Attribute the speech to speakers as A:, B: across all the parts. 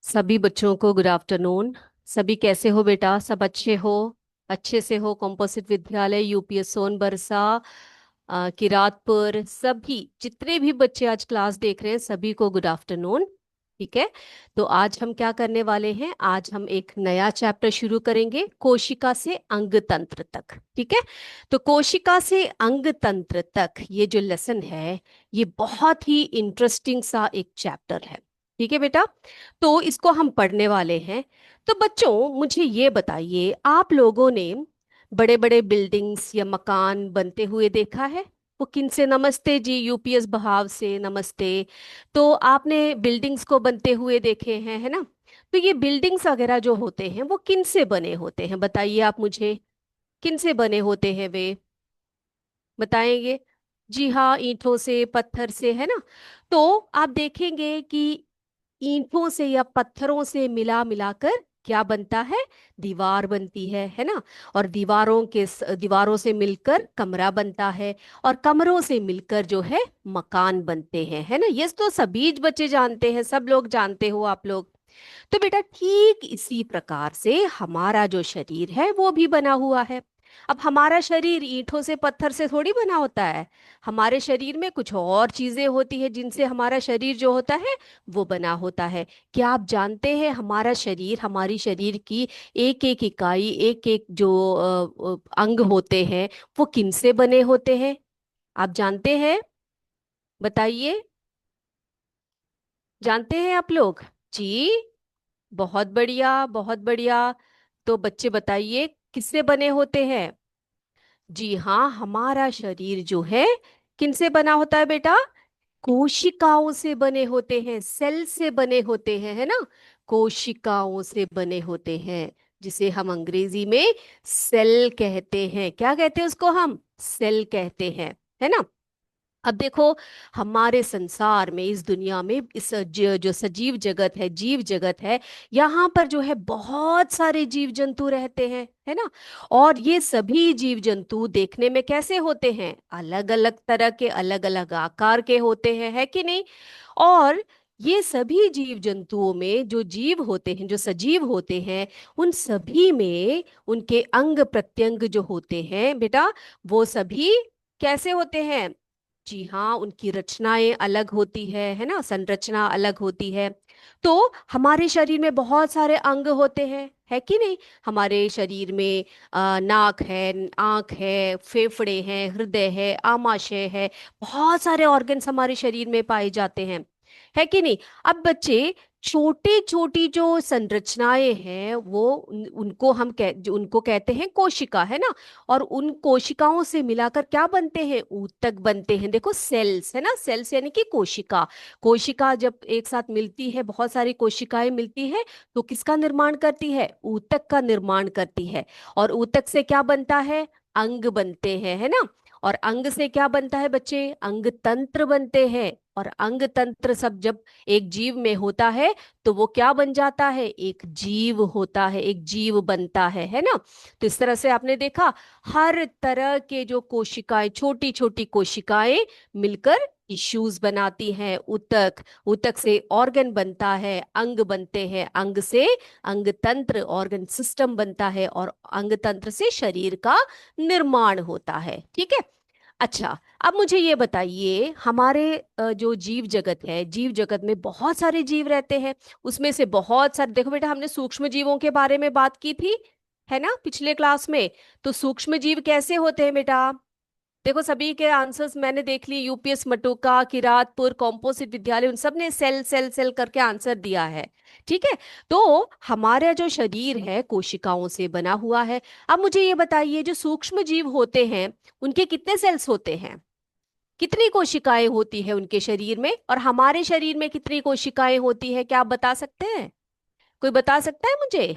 A: सभी बच्चों को गुड आफ्टरनून। सभी कैसे हो बेटा? सब अच्छे हो? अच्छे से हो? कॉम्पोजिट विद्यालय, यूपीएस सोनबरसा, किरातपुर, सभी जितने भी बच्चे आज क्लास देख रहे हैं सभी को गुड आफ्टरनून। ठीक है। तो आज हम क्या करने वाले हैं? आज हम एक नया चैप्टर शुरू करेंगे, कोशिका से अंग तंत्र तक। ठीक है। तो कोशिका से अंग तंत्र तक ये जो लेसन है, ये बहुत ही इंटरेस्टिंग सा एक चैप्टर है। ठीक है बेटा। तो इसको हम पढ़ने वाले हैं। तो बच्चों मुझे ये बताइए, आप लोगों ने बड़े बड़े बिल्डिंग्स या मकान बनते हुए देखा है? वो किन से? नमस्ते जी, यूपीएस बहाव से नमस्ते। तो आपने बिल्डिंग्स को बनते हुए देखे हैं, है ना? तो ये बिल्डिंग्स वगैरह जो होते हैं वो किन से बने होते हैं? बताइए आप मुझे, किन से बने होते हैं वे? बताएंगे? जी हाँ, ईंटों से, पत्थर से, है ना? तो आप देखेंगे कि ईंटों से या पत्थरों से मिला मिलाकर क्या बनता है? दीवार बनती है ना? और दीवारों से मिलकर कमरा बनता है, और कमरों से मिलकर जो है मकान बनते हैं, है ना? ये तो सभी बच्चे जानते हैं, सब लोग जानते हो आप लोग। तो बेटा ठीक इसी प्रकार से हमारा जो शरीर है वो भी बना हुआ है। अब हमारा शरीर ईंटों से पत्थर से थोड़ी बना होता है। हमारे शरीर में कुछ और चीजें होती है जिनसे हमारा शरीर जो होता है वो बना होता है। क्या आप जानते हैं हमारा शरीर, हमारी शरीर की एक एक इकाई, एक एक जो अंग होते हैं वो किनसे बने होते हैं? आप जानते हैं? बताइए, जानते हैं आप लोग? जी, बहुत बढ़िया, बहुत बढ़िया। तो बच्चे बताइए, किससे बने होते हैं? जी हाँ, हमारा शरीर जो है किनसे बना होता है बेटा? कोशिकाओं से बने होते हैं, सेल से बने होते हैं, है ना? कोशिकाओं से बने होते हैं, जिसे हम अंग्रेजी में सेल कहते हैं। क्या कहते हैं उसको? हम सेल कहते हैं, है ना? अब देखो, हमारे संसार में, इस दुनिया में, जो सजीव जगत है, जीव जगत है, यहाँ पर जो है बहुत सारे जीव जंतु रहते हैं, है ना? और ये सभी जीव जंतु देखने में कैसे होते हैं? अलग अलग तरह के, अलग अलग आकार के होते हैं, है कि नहीं? और ये सभी जीव जंतुओं में जो जीव होते हैं, जो सजीव होते हैं, उन सभी में उनके अंग प्रत्यंग जो होते हैं बेटा, वो सभी कैसे होते हैं? जी हाँ, उनकी रचनाएं अलग होती है ना? संरचना अलग होती है। तो हमारे शरीर में बहुत सारे अंग होते हैं, है कि नहीं? हमारे शरीर में नाक है, आंख है, फेफड़े हैं, हृदय है, आमाशय है। बहुत सारे ऑर्गन्स हमारे शरीर में पाए जाते हैं, है कि नहीं? अब बच्चे, छोटी छोटी जो संरचनाएं हैं वो उनको कहते हैं कोशिका, है ना? और उन कोशिकाओं से मिलाकर क्या बनते हैं? ऊतक बनते हैं। देखो, सेल्स, है ना? सेल्स यानी कि कोशिका। कोशिका जब एक साथ मिलती है, बहुत सारी कोशिकाएं मिलती है, तो किसका निर्माण करती है? ऊतक का निर्माण करती है। और ऊतक से क्या बनता है? अंग बनते हैं, है ना? और अंग से क्या बनता है बच्चे? अंग तंत्र बनते हैं। और अंग तंत्र सब जब एक जीव में होता है तो वो क्या बन जाता है? एक जीव होता है, एक जीव बनता है ना? तो इस तरह से आपने देखा, हर तरह के जो कोशिकाएं, छोटी छोटी कोशिकाएं मिलकर टिश्यूज बनाती हैं, ऊतक। ऊतक से ऑर्गन बनता है, अंग बनते हैं, अंग से अंग तंत्र, ऑर्गन सिस्टम बनता है, और अंग तंत्र से शरीर का निर्माण होता है। ठीक है। अच्छा, अब मुझे ये बताइए, हमारे जो जीव जगत है, जीव जगत में बहुत सारे जीव रहते हैं। उसमें से बहुत सारे, देखो बेटा, हमने सूक्ष्म जीवों के बारे में बात की थी, है ना, पिछले क्लास में? तो सूक्ष्म जीव कैसे होते हैं बेटा? देखो, सभी के आंसर्स मैंने देख लिए, यूपीएस मटुका, किरातपुर, कॉम्पोजिट विद्यालय, उन सब ने सेल सेल सेल करके आंसर दिया है। ठीक है। तो हमारा जो शरीर है कोशिकाओं से बना हुआ है। अब मुझे ये बताइए, जो सूक्ष्म जीव होते हैं उनके कितने सेल्स होते हैं? कितनी कोशिकाएं होती है उनके शरीर में? और हमारे शरीर में कितनी कोशिकाएं होती है? क्या आप बता सकते हैं? कोई बता सकता है मुझे?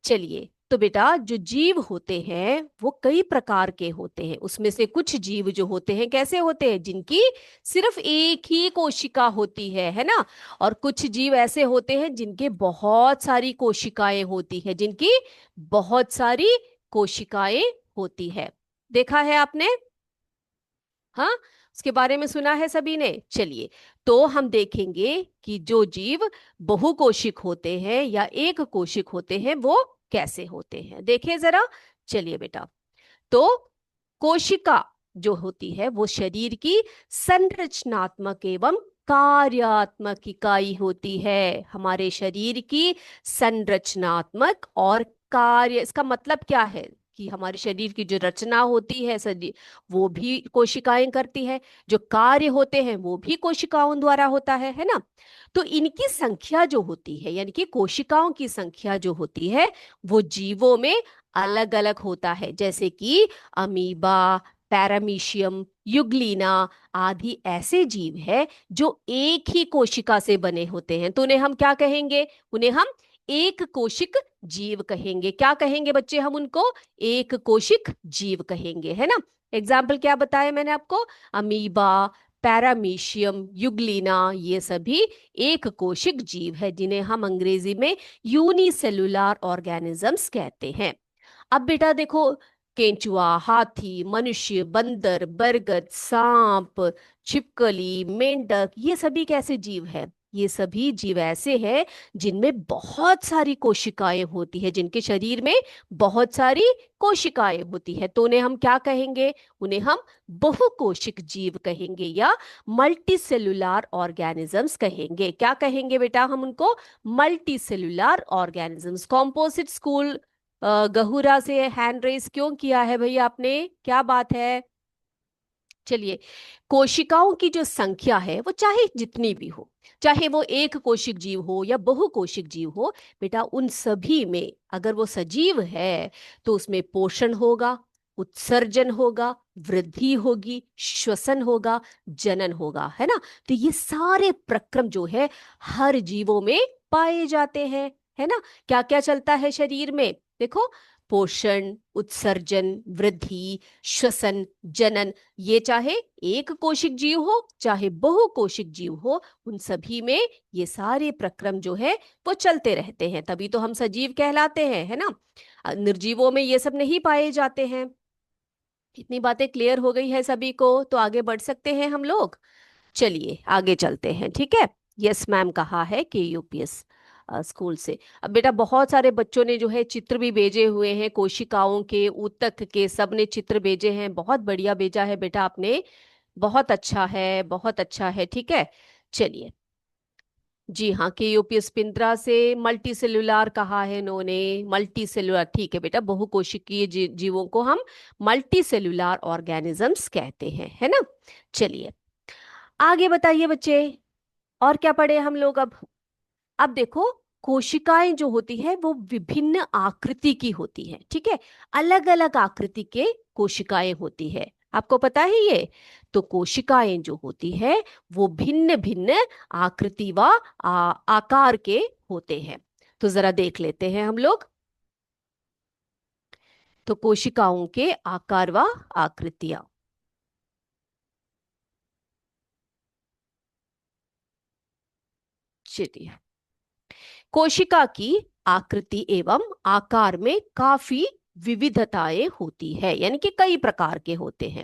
A: चलिए, तो बेटा, जो जीव होते हैं वो कई प्रकार के होते हैं। उसमें से कुछ जीव जो होते हैं कैसे होते हैं? जिनकी सिर्फ एक ही कोशिका होती है ना? और कुछ जीव ऐसे होते हैं जिनके बहुत सारी कोशिकाएं होती है, जिनकी बहुत सारी कोशिकाएं होती है। देखा है आपने? हाँ, उसके बारे में सुना है सभी ने? चलिए, तो हम देखेंगे कि जो जीव बहुकोशिक होते हैं या एक कोशिक होते हैं वो कैसे होते हैं। देखें जरा, चलिए बेटा। तो कोशिका जो होती है वो शरीर की संरचनात्मक एवं कार्यात्मक इकाई होती है। हमारे शरीर की संरचनात्मक और कार्य, इसका मतलब क्या है कि हमारे शरीर की जो रचना होती है शरीर, वो भी कोशिकाएं करती है। जो कार्य होते हैं वो भी कोशिकाओं द्वारा होता है ना। तो इनकी संख्या जो होती है, यानी कि कोशिकाओं की संख्या जो होती है, वो जीवों में अलग अलग होता है। जैसे कि अमीबा, पैरामीशियम, युग्लिना आदि ऐसे जीव है जो एक ही कोशिका से बने होते हैं। तो उन्हें हम क्या कहेंगे? उन्हें हम एक कोशिक जीव कहेंगे। क्या कहेंगे बच्चे? हम उनको एक कोशिक जीव कहेंगे, है ना। एग्जाम्पल क्या बताया मैंने आपको? अमीबा, पैरामीशियम, युग्लिना, ये सभी एक कोशिक जीव है जिन्हें हम अंग्रेजी में यूनिसेलुलर ऑर्गेनिजम्स कहते हैं। अब बेटा देखो, केंचुआ, हाथी, मनुष्य, बंदर, बरगद, सांप, छिपकली, मेंढक, ये सभी कैसे जीव है? ये सभी जीव ऐसे हैं जिनमें बहुत सारी कोशिकाएं होती है, जिनके शरीर में बहुत सारी कोशिकाएं होती है। तो उन्हें हम क्या कहेंगे? उन्हें हम बहुकोशिक जीव कहेंगे या मल्टी सेलुलर ऑर्गेनिजम्स कहेंगे। क्या कहेंगे बेटा हम उनको? Multicellular organisms. Composite school Gahura से हैंड रेस क्यों किया है भैया आपने? क्या बात है? चलिए, कोशिकाओं की जो संख्या है वो चाहे जितनी भी हो, चाहे वो एक कोशिक जीव हो या बहुकोशिक जीव हो, बेटा उन सभी में अगर वो सजीव है तो उसमें पोषण होगा, उत्सर्जन होगा, वृद्धि होगी, श्वसन होगा, जनन होगा, है ना। तो ये सारे प्रक्रम जो है हर जीवों में पाए जाते हैं, है ना। क्या क्या चलता है शरीर में? देखो, पोषण, उत्सर्जन, वृद्धि, श्वसन, जनन, ये चाहे एक कोशिक जीव हो चाहे बहुकोशिक जीव हो, उन सभी में ये सारे प्रक्रम जो है वो चलते रहते हैं। तभी तो हम सजीव कहलाते हैं, है ना। निर्जीवों में ये सब नहीं पाए जाते हैं। इतनी बातें क्लियर हो गई है सभी को, तो आगे बढ़ सकते हैं हम लोग। चलिए आगे चलते हैं, ठीक है। यस मैम कहा है कि यूपीएस स्कूल से। अब बेटा बहुत सारे बच्चों ने जो है चित्र भी भेजे हुए हैं, कोशिकाओं के, ऊतक के, सब ने चित्र भेजे हैं। बहुत बढ़िया भेजा है बेटा आपने, बहुत अच्छा है, बहुत अच्छा है, ठीक है। चलिए, जी हाँ, के यूपीएस पिंद्रा से मल्टी सेलुलर कहा है इन्होंने। मल्टी सेलुलर, ठीक है बेटा, बहुकोशिकीय जीवों को हम मल्टी सेलुलर ऑर्गेनिजम्स कहते हैं, है ना। चलिए आगे बताइए बच्चे, और क्या पढ़े हम लोग अब देखो, कोशिकाएं जो होती है वो विभिन्न आकृति की होती है, ठीक है। अलग अलग आकृति के कोशिकाएं होती है, आपको पता है ये। तो कोशिकाएं जो होती है वो भिन्न भिन्न आकृति व आकार के होते हैं। तो जरा देख लेते हैं हम लोग। तो कोशिकाओं के आकार व आकृतियां, चलिए। कोशिका की आकृति एवं आकार में काफी विविधताएं होती है, यानी कि कई प्रकार के होते हैं।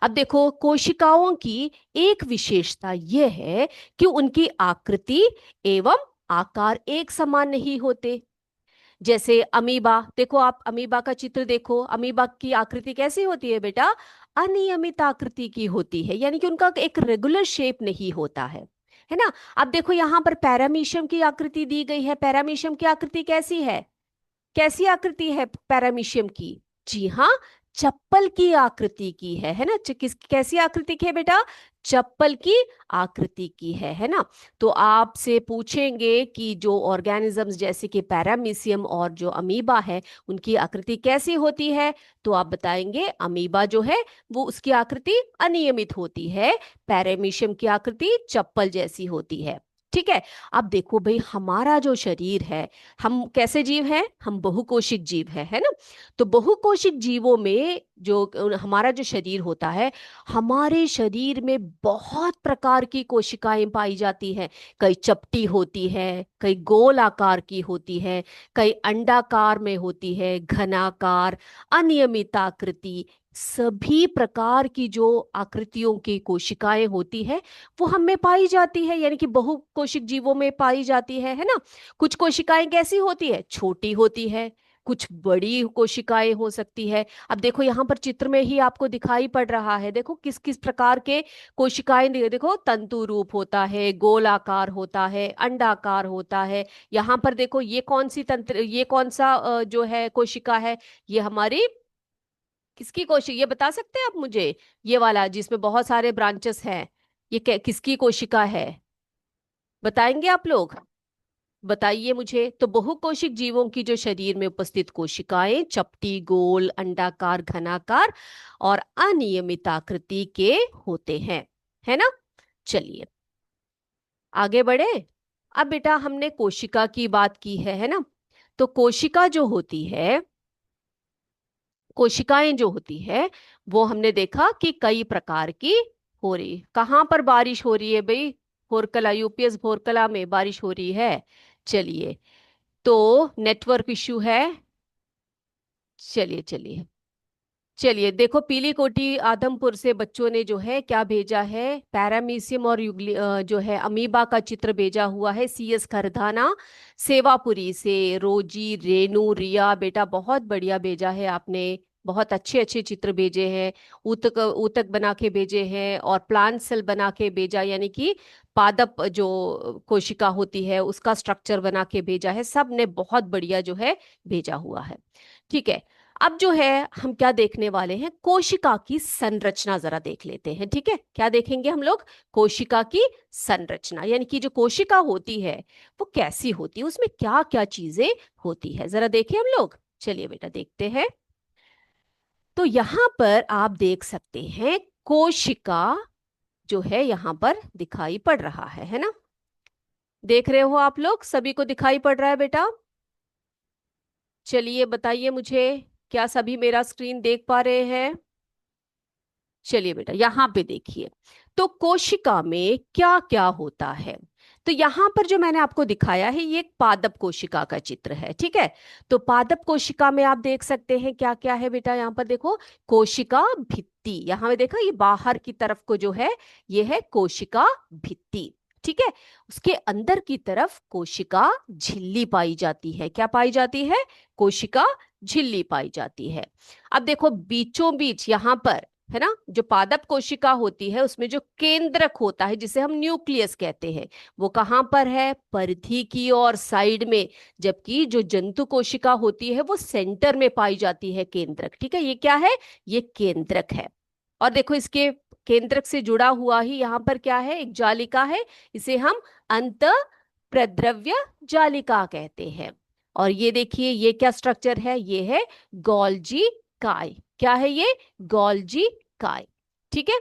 A: अब देखो, कोशिकाओं की एक विशेषता यह है कि उनकी आकृति एवं आकार एक समान नहीं होते। जैसे अमीबा, देखो आप अमीबा का चित्र देखो, अमीबा की आकृति कैसी होती है बेटा? अनियमित आकृति की होती है, यानी कि उनका एक रेगुलर शेप नहीं होता है ना। अब देखो यहाँ पर पैरामीशियम की आकृति दी गई है। पैरामीशियम की आकृति कैसी है? कैसी आकृति है पैरामीशियम की? जी हाँ, चप्पल की आकृति की है ना। किस कैसी आकृति की है बेटा? चप्पल की आकृति की है ना। तो आपसे पूछेंगे कि जो ऑर्गेनिजम्स जैसे कि पैरामीशियम और जो अमीबा है उनकी आकृति कैसी होती है, तो आप बताएंगे अमीबा जो है वो उसकी आकृति अनियमित होती है, पैरामीशियम की आकृति चप्पल जैसी होती है, ठीक है। अब देखो भाई, हमारा जो शरीर है, हम कैसे जीव हैं? हम बहुकोशिक जीव है ना। तो बहुकोशिक जीवों में जो हमारा जो शरीर होता है, हमारे शरीर में बहुत प्रकार की कोशिकाएं पाई जाती हैं। कई चपटी होती है, कई गोल आकार की होती है, कई अंडाकार में होती है, घनाकार, अनियमित आकृति, सभी प्रकार की जो आकृतियों की कोशिकाएं होती है वो हम में पाई जाती है, यानी कि बहुकोशिक जीवों में पाई जाती है ना। कुछ कोशिकाएं कैसी होती है, छोटी होती है, कुछ बड़ी कोशिकाएं हो सकती है। अब देखो यहाँ पर चित्र में ही आपको दिखाई पड़ रहा है, देखो किस किस प्रकार के कोशिकाएं, देखो तंतु रूप होता है, गोलाकार होता है, अंडाकार होता है। यहाँ पर देखो ये कौन सी तंत्र, ये कौन सा जो है कोशिका है, ये हमारी किसकी कोशिका, ये बता सकते हैं आप मुझे, ये वाला जिसमें बहुत सारे ब्रांचेस हैं, ये किसकी कोशिका है, बताएंगे आप लोग, बताइए मुझे। तो बहुकोशिक जीवों की जो शरीर में उपस्थित कोशिकाएं चपटी, गोल, अंडाकार, घनाकार और अनियमित आकृति के होते हैं, है ना। चलिए आगे बढ़े। अब बेटा हमने कोशिका की बात की है ना। तो कोशिका जो होती है, कोशिकाएं जो होती है वो हमने देखा कि कई प्रकार की हो रही। कहाँ पर बारिश हो रही है भाई, भोरकला, यूपीएस भोरकला में बारिश हो रही है। चलिए, तो नेटवर्क इशू है। चलिए चलिए चलिए, देखो पीली कोटी आदमपुर से बच्चों ने जो है क्या भेजा है, पैरामीशियम और जो है अमीबा का चित्र भेजा हुआ है। सीएस खरदाना सेवापुरी से रोजी, रेनू, रिया, बेटा बहुत बढ़िया भेजा है आपने, बहुत अच्छे अच्छे चित्र भेजे हैं। ऊतक ऊतक बना के भेजे हैं और प्लांट सेल बना के भेजा, यानी कि पादप जो कोशिका होती है उसका स्ट्रक्चर बना के भेजा है। सब ने बहुत बढ़िया जो है भेजा हुआ है। ठीक है, अब जो है हम क्या देखने वाले हैं, कोशिका की संरचना जरा देख लेते हैं। ठीक है, क्या देखेंगे हम लोग, कोशिका की संरचना, यानी कि जो कोशिका होती है वो कैसी होती है, उसमें क्या क्या चीजें होती है, जरा देखें हम लोग। चलिए बेटा देखते हैं। तो यहां पर आप देख सकते हैं कोशिका जो है यहां पर दिखाई पड़ रहा है ना। देख रहे हो आप लोग, सभी को दिखाई पड़ रहा है बेटा। चलिए बताइए मुझे, क्या सभी मेरा स्क्रीन देख पा रहे हैं। चलिए बेटा यहाँ पे देखिए, तो कोशिका में क्या क्या होता है। तो यहाँ पर जो मैंने आपको दिखाया है ये एक पादप कोशिका का चित्र है। ठीक है, तो पादप कोशिका में आप देख सकते हैं क्या क्या है बेटा, यहाँ पर देखो कोशिका भित्ति, यहाँ पे देखो ये बाहर की तरफ को जो है ये है कोशिका भित्ति। ठीक है, उसके अंदर की तरफ कोशिका झिल्ली पाई जाती है। क्या पाई जाती है, कोशिका झिल्ली पाई जाती है। अब देखो बीचों बीच यहाँ पर है ना, जो पादप कोशिका होती है उसमें जो केंद्रक होता है जिसे हम न्यूक्लियस कहते हैं, वो कहाँ पर है, परिधि की और साइड में। जबकि जो जंतु कोशिका होती है वो सेंटर में पाई जाती है, केंद्रक। ठीक है, ये क्या है, ये केंद्रक है। और देखो इसके केंद्रक से जुड़ा हुआ ही यहाँ पर क्या है, एक जालिका है, इसे हम अंत प्रद्रव्य जालिका कहते हैं। और ये देखिए ये क्या स्ट्रक्चर है, ये है गोल्जी काय। क्या है ये, गोल्जी काय। ठीक है,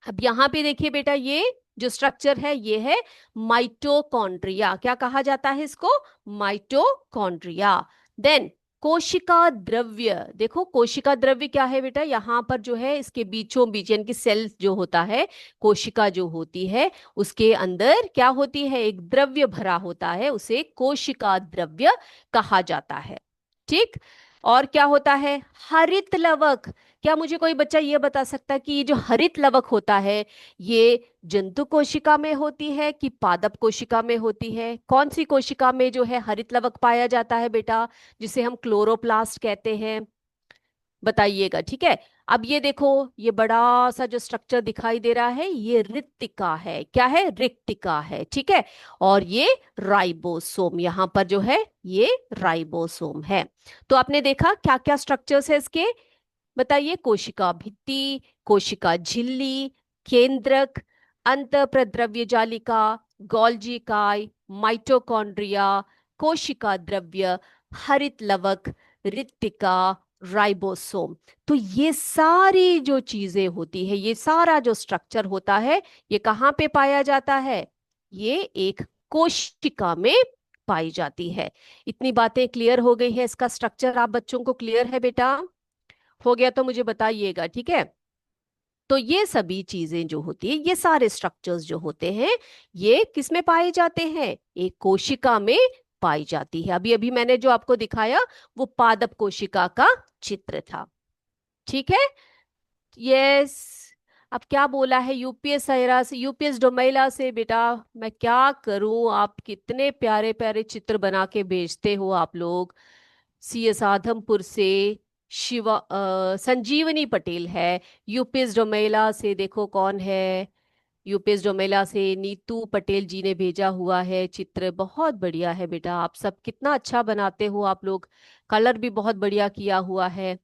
A: अब यहां पे देखिए बेटा ये जो स्ट्रक्चर है ये है माइटोकॉन्ड्रिया। क्या कहा जाता है इसको, माइटोकॉन्ड्रिया। देन कोशिका द्रव्य, देखो कोशिका द्रव्य क्या है बेटा, यहाँ पर जो है इसके बीचों बीच यानी कि सेल जो होता है, कोशिका जो होती है उसके अंदर क्या होती है, एक द्रव्य भरा होता है, उसे कोशिका द्रव्य कहा जाता है। ठीक, और क्या होता है, हरित लवक। क्या मुझे कोई बच्चा ये बता सकता है कि ये जो हरित लवक होता है ये जंतु कोशिका में होती है कि पादप कोशिका में होती है, कौन सी कोशिका में जो है हरित लवक पाया जाता है बेटा, जिसे हम क्लोरोप्लास्ट कहते हैं, बताइएगा। ठीक है, अब ये देखो ये बड़ा सा जो स्ट्रक्चर दिखाई दे रहा है ये रिक्तिका है। क्या है, रिक्तिका है। ठीक है, और ये राइबोसोम, यहाँ पर जो है ये राइबोसोम है। तो आपने देखा क्या क्या स्ट्रक्चर्स है इसके, बताइए, कोशिका भित्ति, कोशिका झिल्ली, केंद्रक, अंतःप्रद्रव्य जालिका, गोल्जी काय, माइटोकॉन्ड्रिया, कोशिका द्रव्य, हरित लवक, रिक्तिका, राइबोसोम। तो ये सारी जो चीजें होती है, ये सारा जो स्ट्रक्चर होता है ये कहाँ पे पाया जाता है, ये एक कोशिका में पाई जाती है। इतनी बातें क्लियर हो गई है, इसका स्ट्रक्चर आप बच्चों को क्लियर है बेटा, हो गया तो मुझे बताइएगा। ठीक है, तो ये सभी चीजें जो होती है, ये सारे स्ट्रक्चर्स जो होते हैं ये किस में पाए जाते हैं, एक कोशिका में पाई जाती है। अभी अभी मैंने जो आपको दिखाया वो पादप कोशिका का चित्र था। ठीक है। यस। अब क्या बोला है, यूपीएस सायरा से, यूपीएस डोमेला से। बेटा मैं क्या करूं, आप कितने प्यारे प्यारे चित्र बना के भेजते हो आप लोग। सीएस आधमपुर से शिवा संजीवनी पटेल है। यूपीएस डोमेला से देखो कौन है, यूपीएस डोमेला से नीतू पटेल जी ने भेजा हुआ है चित्र। बहुत बढ़िया है बेटा, आप सब कितना अच्छा बनाते हो आप लोग। कलर भी बहुत बढ़िया किया हुआ है।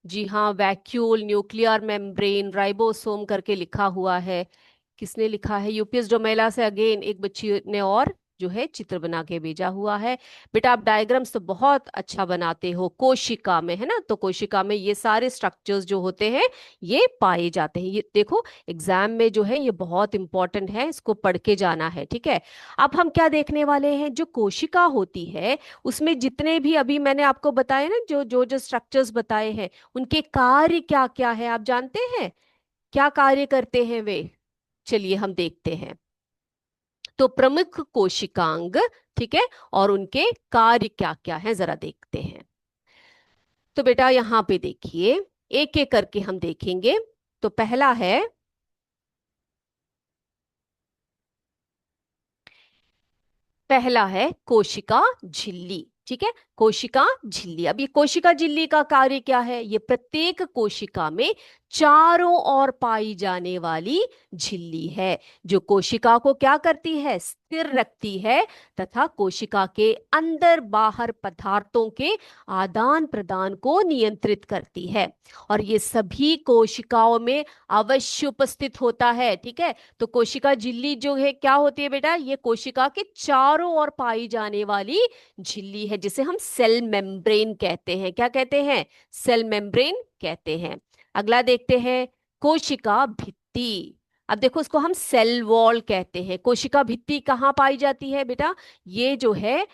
A: जी हाँ, वैक्यूल न्यूक्लियर मेम्ब्रेन राइबोसोम करके लिखा हुआ है। किसने लिखा है, यूपीएस डोमेला से अगेन एक बच्ची ने और जो है चित्र बना के भेजा हुआ है। बेटा आप डायग्राम्स तो बहुत अच्छा बनाते हो, कोशिका में है ना, तो कोशिका में ये सारे स्ट्रक्चर्स जो होते हैं ये पाए जाते हैं। ये देखो एग्जाम में जो है ये बहुत इंपॉर्टेंट है, इसको पढ़ के जाना है, ठीक है। अब हम क्या देखने वाले हैं, जो कोशिका होती है उसमें जितने भी अभी मैंने आपको बताए ना, जो जो जो स्ट्रक्चर्स बताए हैं, उनके कार्य क्या क्या है आप जानते हैं, क्या कार्य करते हैं वे। चलिए हम देखते हैं। तो प्रमुख कोशिकांग, ठीक है, और उनके कार्य क्या क्या है जरा देखते हैं। तो बेटा यहां पे देखिए, एक एक करके हम देखेंगे। तो पहला है, पहला है कोशिका झिल्ली, ठीक है। कोशिका झिल्ली, अब ये कोशिका झिल्ली का कार्य क्या है, ये प्रत्येक कोशिका में चारों ओर पाई जाने वाली झिल्ली है, जो कोशिका को क्या करती है, स्थिर रखती है, तथा कोशिका के अंदर बाहर पदार्थों के आदान प्रदान को नियंत्रित करती है। और ये सभी कोशिकाओं में अवश्य उपस्थित होता है, ठीक है। तो कोशिका झिल्ली जो है क्या होती है बेटा, ये कोशिका के चारों ओर पाई जाने वाली झिल्ली है, जिसे हम सेल मेम्ब्रेन कहते हैं। क्या कहते हैं, सेल मेम्ब्रेन कहते हैं। अगला देखते हैं, कोशिका भित्ति। अब देखो उसको हम सेल वॉल कहते हैं। कोशिका भित्ति कहाँ पाई जाती है बेटा, ये जो है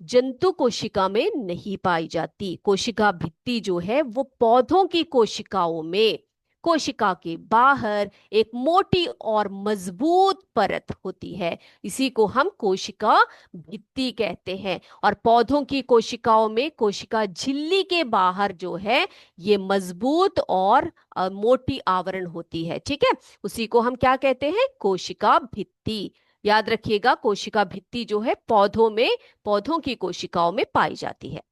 A: जंतु कोशिका में नहीं पाई जाती। कोशिका भित्ति जो है वो पौधों की कोशिकाओं में, कोशिका के बाहर एक मोटी और मजबूत परत होती है, इसी को हम कोशिका भित्ति कहते हैं। और पौधों की कोशिकाओं में कोशिका झिल्ली के बाहर जो है ये मजबूत और मोटी आवरण होती है, ठीक है। उसी को हम क्या कहते हैं, कोशिका भित्ति। याद रखिएगा, कोशिका भित्ति जो है पौधों में, पौधों की कोशिकाओं में पाई जाती है।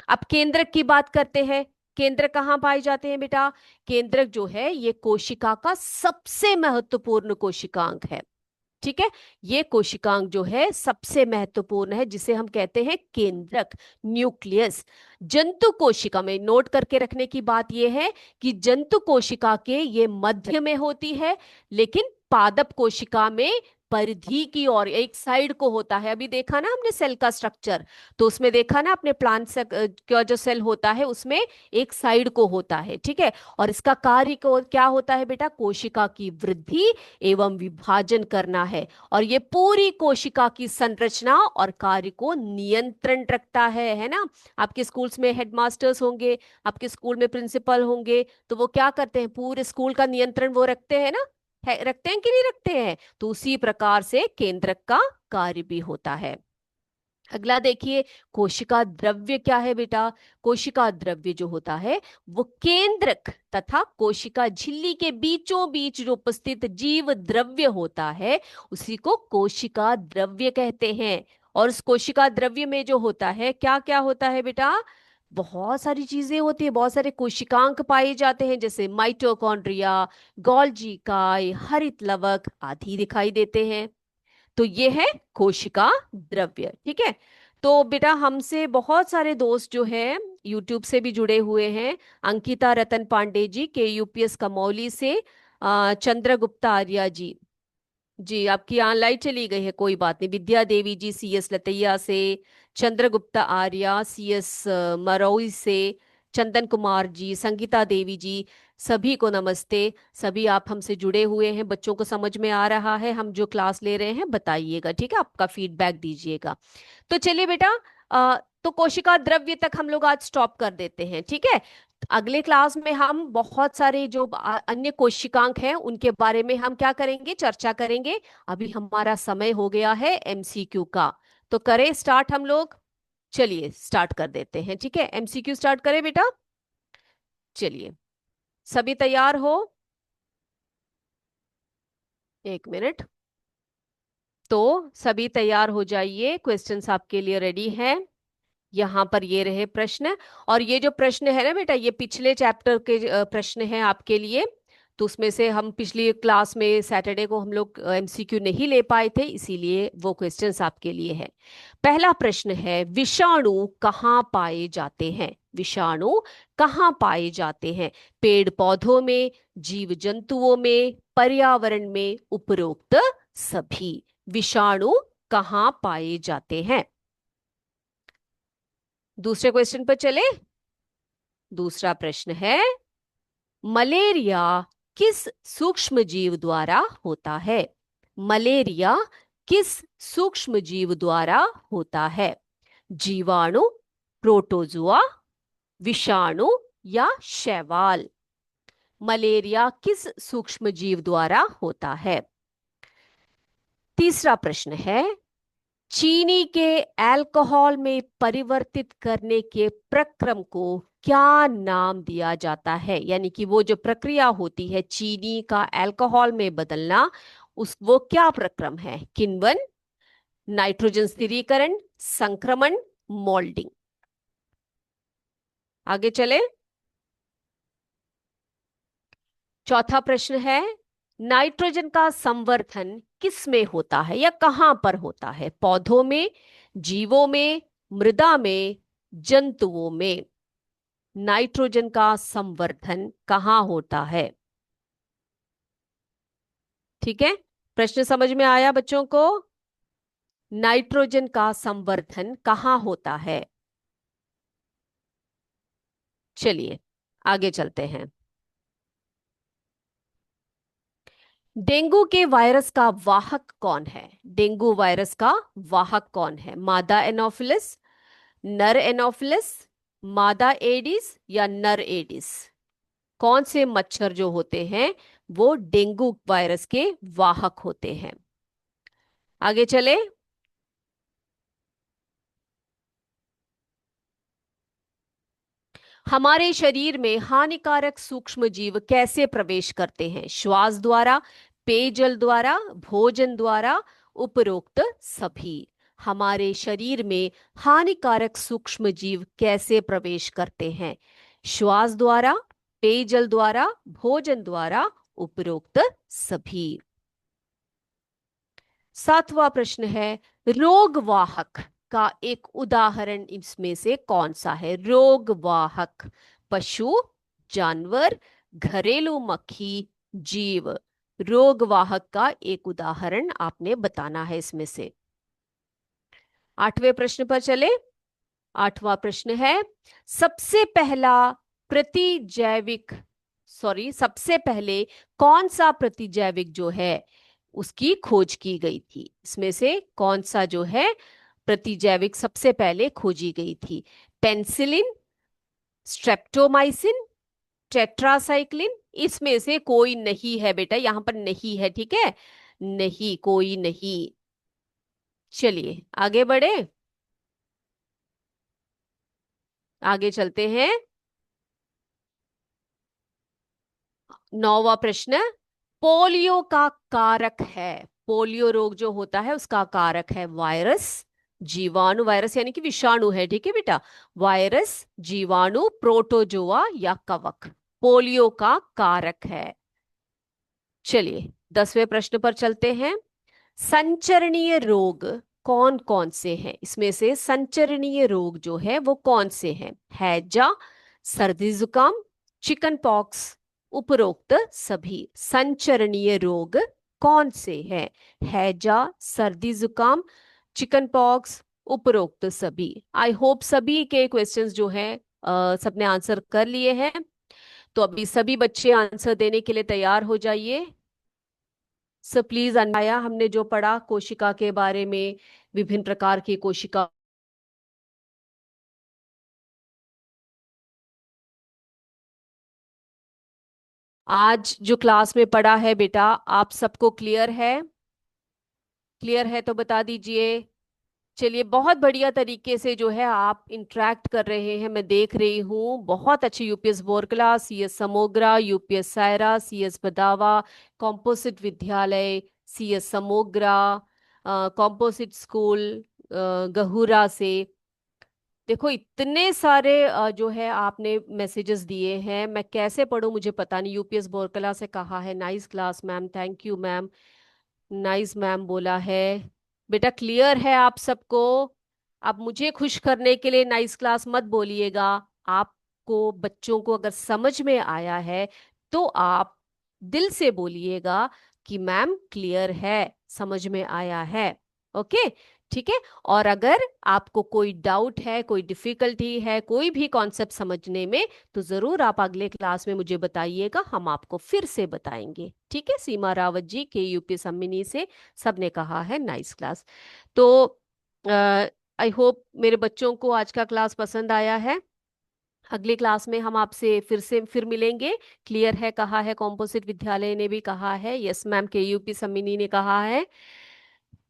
A: अब केंद्रक की बात करते हैं। केंद्रक कहाँ पाए जाते हैं बेटा, केंद्रक जो है ये कोशिका का सबसे महत्वपूर्ण कोशिकांग है, ठीक है। ये कोशिकांग जो है सबसे महत्वपूर्ण है, जिसे हम कहते हैं केंद्रक, न्यूक्लियस। जंतु कोशिका में नोट करके रखने की बात यह है कि जंतु कोशिका के ये मध्य में होती है, लेकिन पादप कोशिका में परिधि की ओर एक साइड को होता है। अभी देखा ना हमने सेल का स्ट्रक्चर, तो उसमें देखा ना अपने प्लांट से का जो सेल होता है उसमें एक साइड को होता है, ठीक है। और इसका कार्य को क्या होता है बेटा, कोशिका की वृद्धि एवं विभाजन करना है। और ये पूरी कोशिका की संरचना और कार्य को नियंत्रण रखता है ना। आपके स्कूल्स में हेडमास्टर्स होंगे, आपके स्कूल में प्रिंसिपल होंगे, तो वो क्या करते हैं, पूरे स्कूल का नियंत्रण वो रखते हैं ना, रखते हैं कि नहीं रखते हैं। तो उसी प्रकार से केंद्रक का कार्य भी होता है। अगला देखिए, कोशिका द्रव्य क्या है बेटा। कोशिका द्रव्य जो होता है वो केंद्रक तथा कोशिका झिल्ली के बीचों बीच जो उपस्थित जीव द्रव्य होता है उसी को कोशिका द्रव्य कहते हैं। और उस कोशिका द्रव्य में जो होता है क्या क्या होता है बेटा, बहुत सारी चीजें होती है, बहुत सारे कोशिकांक पाए जाते हैं, जैसे माइटोकॉन्ड्रिया, गोल्जी इकाई, हरित लवक आदि दिखाई देते हैं। तो ये है कोशिका द्रव्य, ठीक है। तो बेटा हमसे बहुत सारे दोस्त जो है यूट्यूब से भी जुड़े हुए हैं। अंकिता रतन पांडे जी के यूपीएस कमौली से, चंद्रगुप्ता आर्या जी, जी आपकी यहाँ लाइट चली गई है, कोई बात नहीं। विद्या देवी जी सीएस लतैया से, चंद्रगुप्ता आर्या सीएस मरौई से, चंदन कुमार जी, संगीता देवी जी, सभी को नमस्ते। सभी आप हमसे जुड़े हुए हैं, बच्चों को समझ में आ रहा है हम जो क्लास ले रहे हैं, बताइएगा, ठीक है, आपका फीडबैक दीजिएगा। तो चलिए बेटा, तो कोशिका द्रव्य तक हम लोग आज स्टॉप कर देते हैं, ठीक है। अगले क्लास में हम बहुत सारे जो अन्य कोशिकांक हैं उनके बारे में हम क्या करेंगे, चर्चा करेंगे। अभी हमारा समय हो गया है एमसीक्यू का, तो करें स्टार्ट हम लोग। चलिए स्टार्ट कर देते हैं, ठीक है। एमसीक्यू स्टार्ट करें बेटा, चलिए। सभी तैयार हो? एक मिनट। तो सभी तैयार हो जाइए, क्वेश्चंस आपके लिए रेडी हैं। यहाँ पर ये रहे प्रश्न। और ये जो प्रश्न है ना बेटा, ये पिछले चैप्टर के प्रश्न हैं आपके लिए। तो उसमें से हम पिछली क्लास में सैटरडे को हम लोग एमसीक्यू नहीं ले पाए थे, इसीलिए वो क्वेश्चंस आपके लिए है। पहला प्रश्न है, विषाणु कहाँ पाए जाते हैं? विषाणु कहाँ पाए जाते हैं? पेड़ पौधों में, जीव जंतुओं में, पर्यावरण में, उपरोक्त सभी। विषाणु कहाँ पाए जाते हैं? दूसरे क्वेश्चन पर चले। दूसरा प्रश्न है, मलेरिया किस सूक्ष्म जीव द्वारा होता है? मलेरिया किस सूक्ष्म जीव द्वारा होता है? जीवाणु, प्रोटोजुआ, विषाणु या शैवाल? मलेरिया किस सूक्ष्म जीव द्वारा होता है? तीसरा प्रश्न है, चीनी के अल्कोहल में परिवर्तित करने के प्रक्रम को क्या नाम दिया जाता है? यानी कि वो जो प्रक्रिया होती है चीनी का अल्कोहल में बदलना, उस वो क्या प्रक्रम है? किण्वन, नाइट्रोजन स्थिरीकरण, संक्रमण, मोल्डिंग? आगे चले। चौथा प्रश्न है, नाइट्रोजन का संवर्धन किस में होता है या कहां पर होता है? पौधों में, जीवों में, मृदा में, जंतुओं में? नाइट्रोजन का संवर्धन कहाँ होता है? ठीक है, प्रश्न समझ में आया बच्चों को? नाइट्रोजन का संवर्धन कहाँ होता है? चलिए आगे चलते हैं। डेंगू के वायरस का वाहक कौन है? डेंगू वायरस का वाहक कौन है? मादा एनोफिलिस, नर एनोफिलिस, मादा एडिस या नर एडिस? कौन से मच्छर जो होते हैं वो डेंगू वायरस के वाहक होते हैं? आगे चले। हमारे शरीर में हानिकारक सूक्ष्म जीव कैसे प्रवेश करते हैं? श्वास द्वारा, पेयजल द्वारा, भोजन द्वारा, उपरोक्त सभी? हमारे शरीर में हानिकारक सूक्ष्म जीव कैसे प्रवेश करते हैं? श्वास द्वारा, पेयजल द्वारा, भोजन द्वारा, उपरोक्त सभी? सातवां प्रश्न है, रोगवाहक का एक उदाहरण इसमें से कौन सा है? रोगवाहक, पशु, जानवर, घरेलू मक्खी, जीव? रोगवाहक का एक उदाहरण आपने बताना है इसमें से। आठवें प्रश्न पर चले। आठवां प्रश्न है, सबसे पहला प्रतिजैविक सबसे पहले कौन सा प्रतिजैविक जो है उसकी खोज की गई थी? इसमें से कौन सा जो है प्रतिजैविक सबसे पहले खोजी गई थी? Penicillin, streptomycin, tetracycline? इसमें से कोई नहीं है बेटा, यहां पर नहीं है, ठीक है? नहीं, कोई नहीं। चलिए आगे बढ़े। आगे चलते हैं। नौवां प्रश्न, पोलियो का कारक है? पोलियो रोग जो होता है उसका कारक है वायरस, जीवाणु? वायरस यानी कि विषाणु है, ठीक है बेटा? वायरस, जीवाणु, प्रोटोजोआ या कवक? पोलियो का कारक है। चलिए 10वें प्रश्न पर चलते हैं। संचरणीय रोग कौन कौन से हैं? इसमें से संचरणीय रोग जो है वो कौन से हैं? हैजा, सर्दी जुकाम, चिकन पॉक्स, उपरोक्त सभी? संचरणीय रोग कौन से हैं? हैजा, सर्दी जुकाम, चिकन पॉक्स, उपरोक्त सभी? आई होप सभी के क्वेश्चंस जो हैं सबने आंसर कर लिए हैं। तो अभी सभी बच्चे आंसर देने के लिए तैयार हो जाइए। सो प्लीज अनाया, हमने जो पढ़ा कोशिका के बारे में, विभिन्न प्रकार की कोशिका, आज जो क्लास में पढ़ा है बेटा, आप सबको क्लियर है? क्लियर है तो बता दीजिए। चलिए, बहुत बढ़िया तरीके से जो है आप इंटरेक्ट कर रहे हैं, मैं देख रही हूँ। बहुत अच्छी UPS Borkala, CS Samogra, UPS Saira, CS Badava, composite विद्यालय, CS Samogra, composite school Gahura से। देखो, इतने सारे जो है आपने मैसेजेस दिए हैं, मैं कैसे पढूं मुझे पता नहीं। यूपीएस बोरकला से कहा है nice class ma'am, thank you ma'am. Nice ma'am बोला है। बेटा क्लियर है आप सबको? अब मुझे खुश करने के लिए नाइस क्लास मत बोलिएगा। आपको बच्चों को अगर समझ में आया है तो आप दिल से बोलिएगा कि मैम क्लियर है, समझ में आया है। ओके, ठीक है। और अगर आपको कोई डाउट है, कोई डिफिकल्टी है कोई भी कॉन्सेप्ट समझने में, तो जरूर आप अगले क्लास में मुझे बताइएगा, हम आपको फिर से बताएंगे। ठीक है। सीमा रावत जी के यूपी सम्मिनी से सबने कहा है नाइस क्लास। तो आई होप मेरे बच्चों को आज का क्लास पसंद आया है। अगली क्लास में हम आपसे फिर मिलेंगे। क्लियर है कहा है, कॉम्पोजिट विद्यालय ने भी कहा है, यस मैम के यूपी सम्मिनी ने कहा है।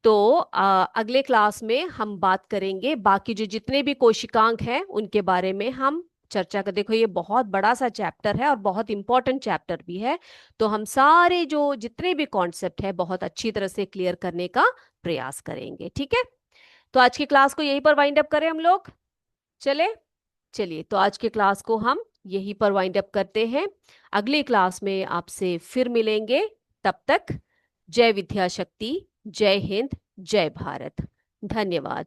A: तो अगले क्लास में हम बात करेंगे बाकी जो जितने भी कोशिकांक हैं उनके बारे में हम चर्चा कर। देखो, ये बहुत बड़ा सा चैप्टर है और बहुत इंपॉर्टेंट चैप्टर भी है। तो हम सारे जो जितने भी कॉन्सेप्ट है बहुत अच्छी तरह से क्लियर करने का प्रयास करेंगे। ठीक है। तो आज की क्लास को यहीं पर वाइंड अप करें हम लोग। चले, चलिए, तो आज के क्लास को हम यहीं पर वाइंड अप करते हैं। अगली क्लास में आपसे फिर मिलेंगे। तब तक जय विद्या शक्ति, जय हिंद, जय भारत। धन्यवाद।